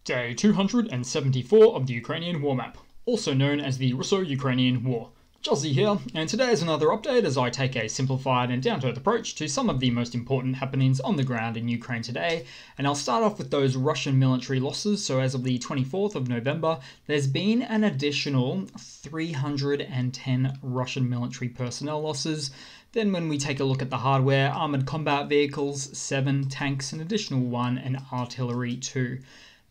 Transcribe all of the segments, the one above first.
Day 274 of the Ukrainian War Map, also known as the Russo-Ukrainian War. Juzzy here, and today is another update as I take a simplified and down-to-earth approach to some of the most important happenings on the ground in Ukraine today, and I'll start off with those Russian military losses. So as of the 24th of November, there's been an additional 310 Russian military personnel losses. Then when we take a look at the hardware, armoured combat vehicles, 7 tanks, an additional 1, and artillery 2.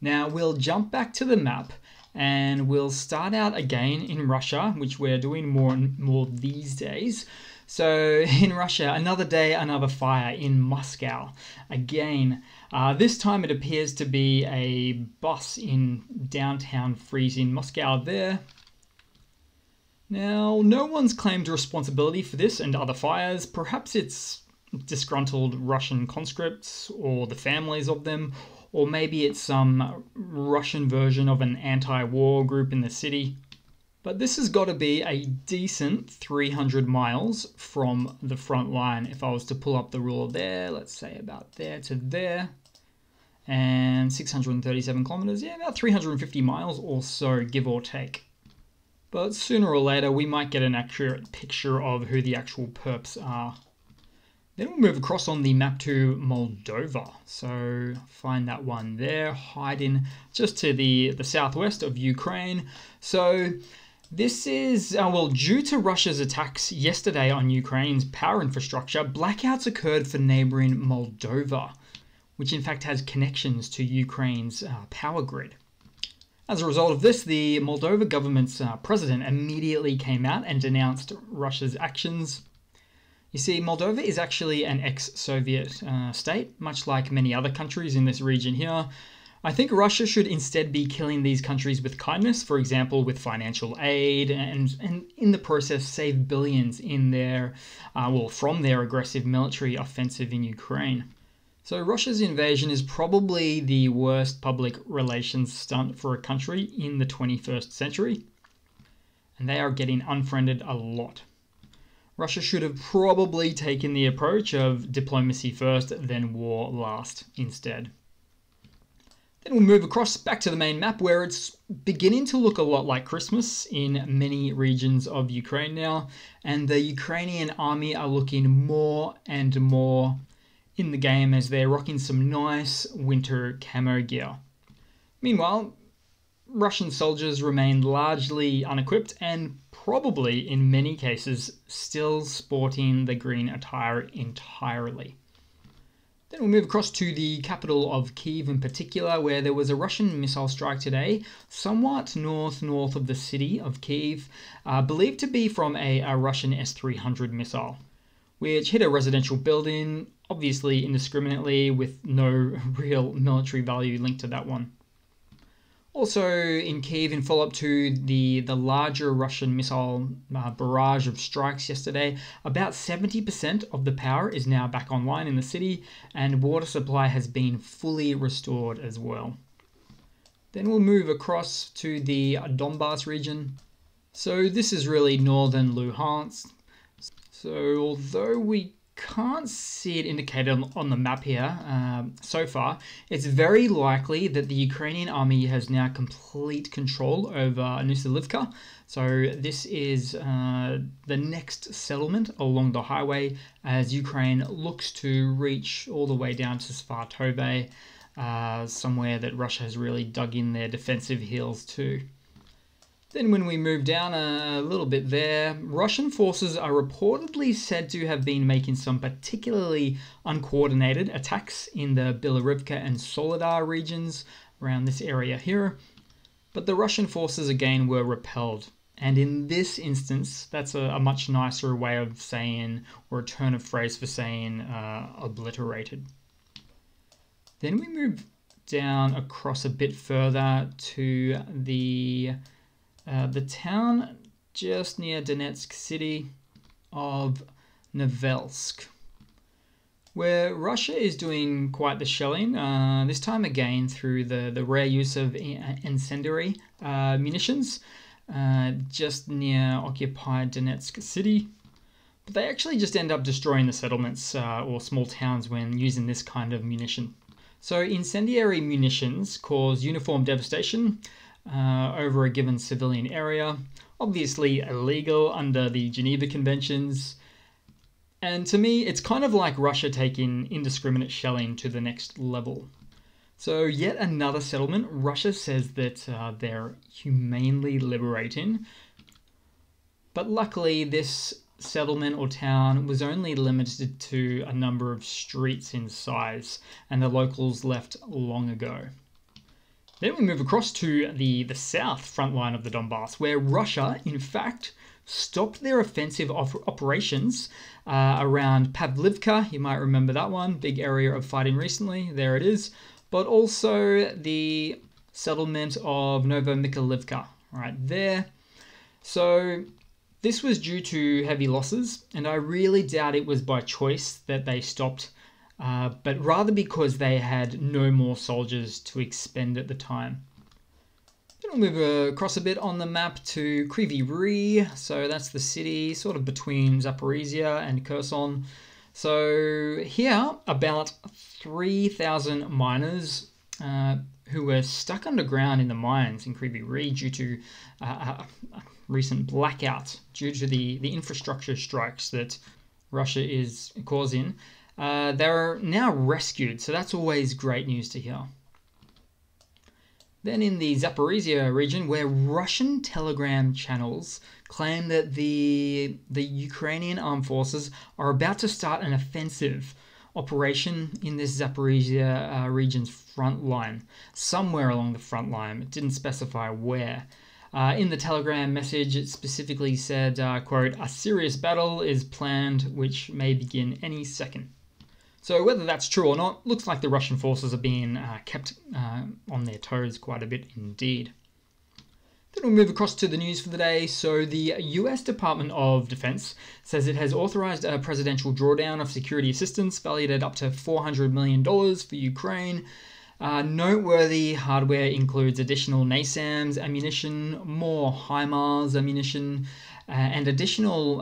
Now we'll jump back to the map and we'll start out again in Russia, which we're doing more and more these days. So in Russia, another day, another fire in Moscow. Again, this time it appears to be a bus in downtown freezing Moscow there. Now, no one's claimed responsibility for this and other fires. Perhaps it's disgruntled Russian conscripts or the families of them, or maybe it's some Russian version of an anti-war group in the city. But this has got to be a decent 300 miles from the front line. If I was to pull up the ruler there, let's say about there to there, and 637 kilometers, yeah, about 350 miles or so, give or take. But sooner or later, we might get an accurate picture of who the actual perps are. Then we'll move across on the map to Moldova. So find that one there, hiding just to the southwest of Ukraine. So this is, well, due to Russia's attacks yesterday on Ukraine's power infrastructure, blackouts occurred for neighboring Moldova, which in fact has connections to Ukraine's power grid. As a result of this, the Moldova government's president immediately came out and denounced Russia's actions. You see, Moldova is actually an ex-Soviet state, much like many other countries in this region here. I think Russia should instead be killing these countries with kindness, for example, with financial aid, and in the process save billions in their, from their aggressive military offensive in Ukraine. So Russia's invasion is probably the worst public relations stunt for a country in the 21st century, and they are getting unfriended a lot. Russia should have probably taken the approach of diplomacy first, then war last instead. Then we'll move across back to the main map, where it's beginning to look a lot like Christmas in many regions of Ukraine now, and the Ukrainian army are looking more and more in the game as they're rocking some nice winter camo gear. Meanwhile, Russian soldiers remain largely unequipped and probably, in many cases, still sporting the green attire entirely. Then we'll move across to the capital of Kyiv in particular, where there was a Russian missile strike today, somewhat north of the city of Kyiv, believed to be from a Russian S-300 missile, which hit a residential building, obviously indiscriminately, with no real military value linked to that one. Also in Kyiv, in follow-up to the larger Russian missile barrage of strikes yesterday, about 70% of the power is now back online in the city, and water supply has been fully restored as well. Then we'll move across to the Donbas region. So this is really northern Luhansk. So although we can't see it indicated on the map here so far, it's very likely that the Ukrainian army has now complete control over Nusilivka. So this is the next settlement along the highway as Ukraine looks to reach all the way down to Svatove, somewhere that Russia has really dug in their defensive heels to. Then when we move down a little bit there, Russian forces are reportedly said to have been making some particularly uncoordinated attacks in the Bilorivka and Soledar regions around this area here. But the Russian forces again were repelled. And in this instance, that's a much nicer way of saying, or a turn of phrase for saying, obliterated. Then we move down across a bit further to the town just near Donetsk city of Novelsk, where Russia is doing quite the shelling, this time again through the rare use of incendiary munitions, just near occupied Donetsk city. But they actually just end up destroying the settlements or small towns when using this kind of munition. So incendiary munitions cause uniform devastation over a given civilian area, obviously illegal under the Geneva Conventions. And to me, it's kind of like Russia taking indiscriminate shelling to the next level. So yet another settlement, Russia says that they're humanely liberating. But luckily, this settlement or town was only limited to a number of streets in size, and the locals left long ago. Then we move across to the south front line of the Donbass, where Russia, in fact, stopped their offensive operations around Pavlivka. You might remember that one, big area of fighting recently. There it is. But also the settlement of Novomikhailivka, right there. So this was due to heavy losses, and I really doubt it was by choice that they stopped, but rather because they had no more soldiers to expend at the time. Then we'll move across a bit on the map to Kryvyi Rih. So that's the city sort of between Zaporizhia and Kherson. So here, about 3,000 miners who were stuck underground in the mines in Kryvyi Rih due to a recent blackout due to the infrastructure strikes that Russia is causing. They're now rescued, so that's always great news to hear. Then in the Zaporizhia region, where Russian telegram channels claim that the Ukrainian armed forces are about to start an offensive operation in this Zaporizhia region's front line, somewhere along the front line. It didn't specify where. In the telegram message, it specifically said, quote, "A serious battle is planned, which may begin any second." So whether that's true or not, looks like the Russian forces are being kept on their toes quite a bit indeed. Then we'll move across to the news for the day. So the US Department of Defense says it has authorized a presidential drawdown of security assistance valued at up to $400 million for Ukraine. Noteworthy hardware includes additional NASAMS ammunition, more HIMARS ammunition, and additional,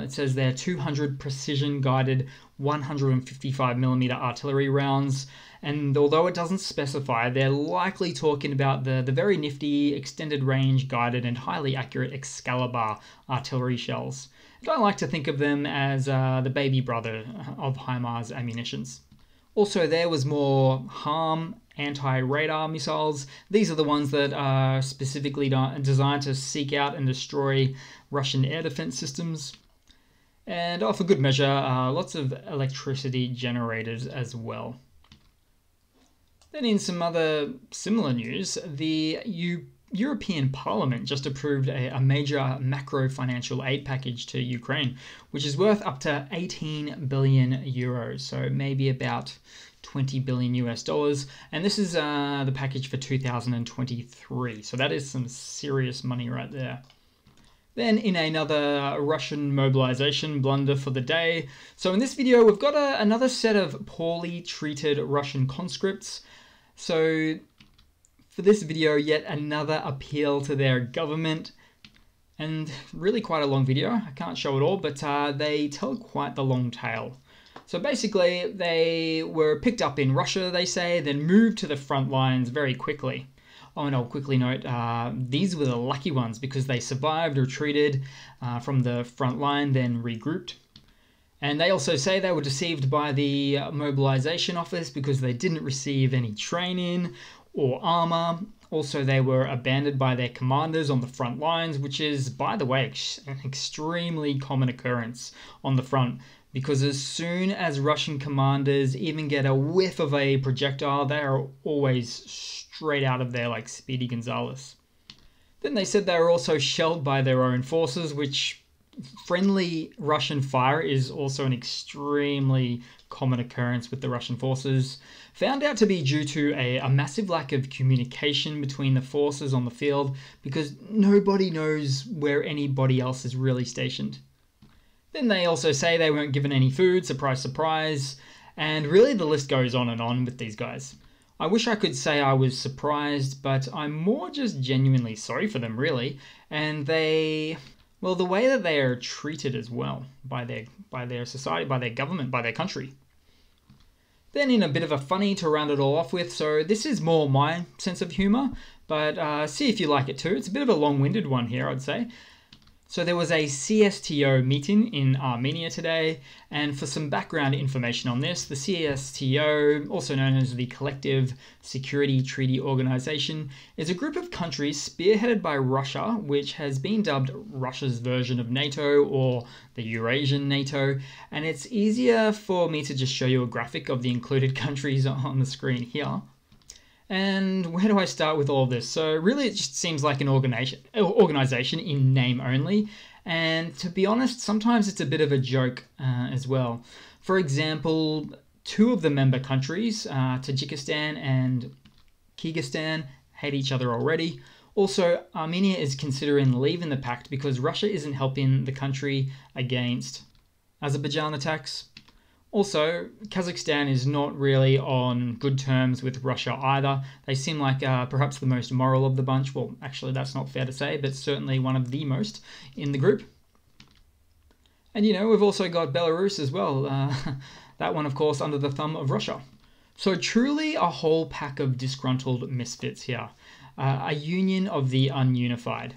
it says there, 200 precision-guided 155mm artillery rounds. And although it doesn't specify, they're likely talking about the very nifty, extended-range, guided, and highly accurate Excalibur artillery shells. And I like to think of them as the baby brother of HIMARS ammunitions. Also, there was more HARM anti-radar missiles. These are the ones that are specifically designed to seek out and destroy Russian air defense systems. And for good measure, lots of electricity generators as well. Then in some other similar news, the European Parliament just approved a major macro financial aid package to Ukraine, which is worth up to 18 billion euros, so maybe about 20 billion US dollars. And this is the package for 2023, so that is some serious money right there. Then in another Russian mobilization blunder for the day. So in this video, we've got another set of poorly treated Russian conscripts. So for this video, yet another appeal to their government, and really quite a long video. I can't show it all, but they tell quite the long tale. So basically, they were picked up in Russia, they say, then moved to the front lines very quickly. Oh, and I'll quickly note, these were the lucky ones because they survived, retreated from the front line, then regrouped. And they also say they were deceived by the mobilization office because they didn't receive any training or armor. Also, they were abandoned by their commanders on the front lines, which is, by the way, an extremely common occurrence on the front, because as soon as Russian commanders even get a whiff of a projectile, they are always straight out of there like Speedy Gonzales. Then they said they were also shelled by their own forces, which friendly Russian fire is also an extremely common occurrence with the Russian forces. Found out to be due to a massive lack of communication between the forces on the field because nobody knows where anybody else is really stationed. Then they also say they weren't given any food, surprise, surprise, and really the list goes on with these guys. I wish I could say I was surprised, but I'm more just genuinely sorry for them, really, and well, the way that they are treated as well by their society, by their government, by their country. Then in a bit of a funny to round it all off with, so this is more my sense of humour, but see if you like it too. It's a bit of a long-winded one here, I'd say. So there was a CSTO meeting in Armenia today, and for some background information on this, the CSTO, also known as the Collective Security Treaty Organization, is a group of countries spearheaded by Russia, which has been dubbed Russia's version of NATO or the Eurasian NATO, and it's easier for me to just show you a graphic of the included countries on the screen here. And where do I start with all this? So really it just seems like an organization in name only. And to be honest, sometimes it's a bit of a joke as well. For example, two of the member countries, Tajikistan and Kyrgyzstan, hate each other already. Also, Armenia is considering leaving the pact because Russia isn't helping the country against Azerbaijan attacks. Also, Kazakhstan is not really on good terms with Russia either. They seem like perhaps the most moral of the bunch. Well, actually, that's not fair to say, but certainly one of the most in the group. And, you know, we've also got Belarus as well. That one, of course, under the thumb of Russia. So truly a whole pack of disgruntled misfits here. A union of the ununified.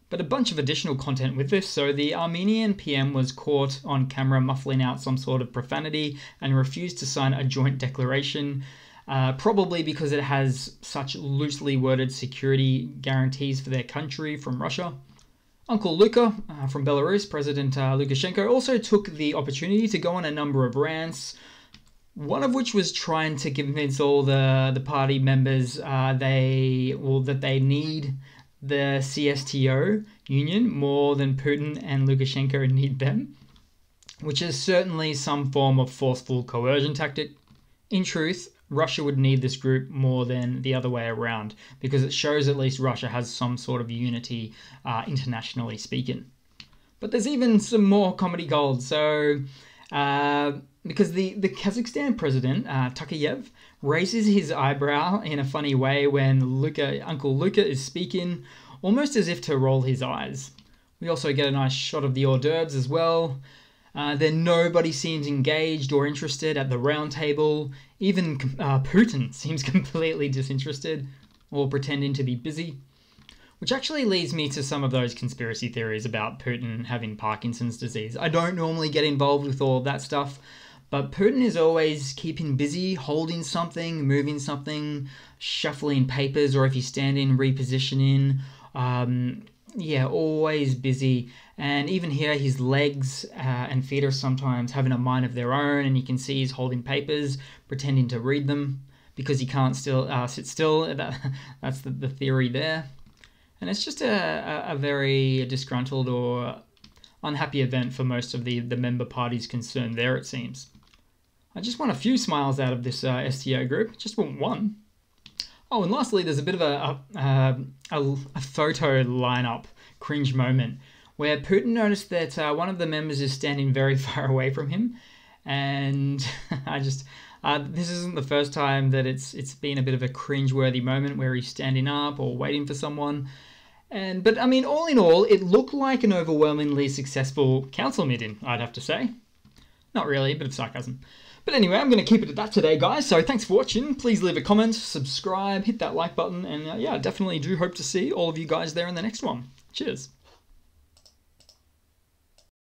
But a bunch of additional content with this. So the Armenian PM was caught on camera muffling out some sort of profanity and refused to sign a joint declaration, probably because it has such loosely worded security guarantees for their country from Russia. Uncle Luka from Belarus, President Lukashenko, also took the opportunity to go on a number of rants, one of which was trying to convince all the party members that they need the CSTO union more than Putin and Lukashenko need them, which is certainly some form of forceful coercion tactic. In truth, Russia would need this group more than the other way around, because it shows at least Russia has some sort of unity internationally speaking. But there's even some more comedy gold. So because the Kazakhstan president, Tokayev, raises his eyebrow in a funny way when Uncle Luka is speaking, almost as if to roll his eyes. We also get a nice shot of the hors d'oeuvres as well. Then nobody seems engaged or interested at the round table. Even Putin seems completely disinterested or pretending to be busy. Which actually leads me to some of those conspiracy theories about Putin having Parkinson's disease. I don't normally get involved with all of that stuff, but Putin is always keeping busy, holding something, moving something, shuffling papers, or if he's standing, repositioning. Yeah, always busy. And even here, his legs and feet are sometimes having a mind of their own, and you can see he's holding papers, pretending to read them, because he can't still sit still. That's the theory there. And it's just a very disgruntled or unhappy event for most of the member parties concerned there, it seems. I just want a few smiles out of this STO group. Just want one. Oh, and lastly, there's a bit of a photo lineup cringe moment where Putin noticed that one of the members is standing very far away from him. And this isn't the first time that it's been a bit of a cringe-worthy moment where he's standing up or waiting for someone. But I mean, all in all, it looked like an overwhelmingly successful council meeting, I'd have to say. Not really, a bit of sarcasm. But anyway, I'm going to keep it at that today, guys. So thanks for watching. Please leave a comment, subscribe, hit that like button, and yeah, definitely do hope to see all of you guys there in the next one. Cheers.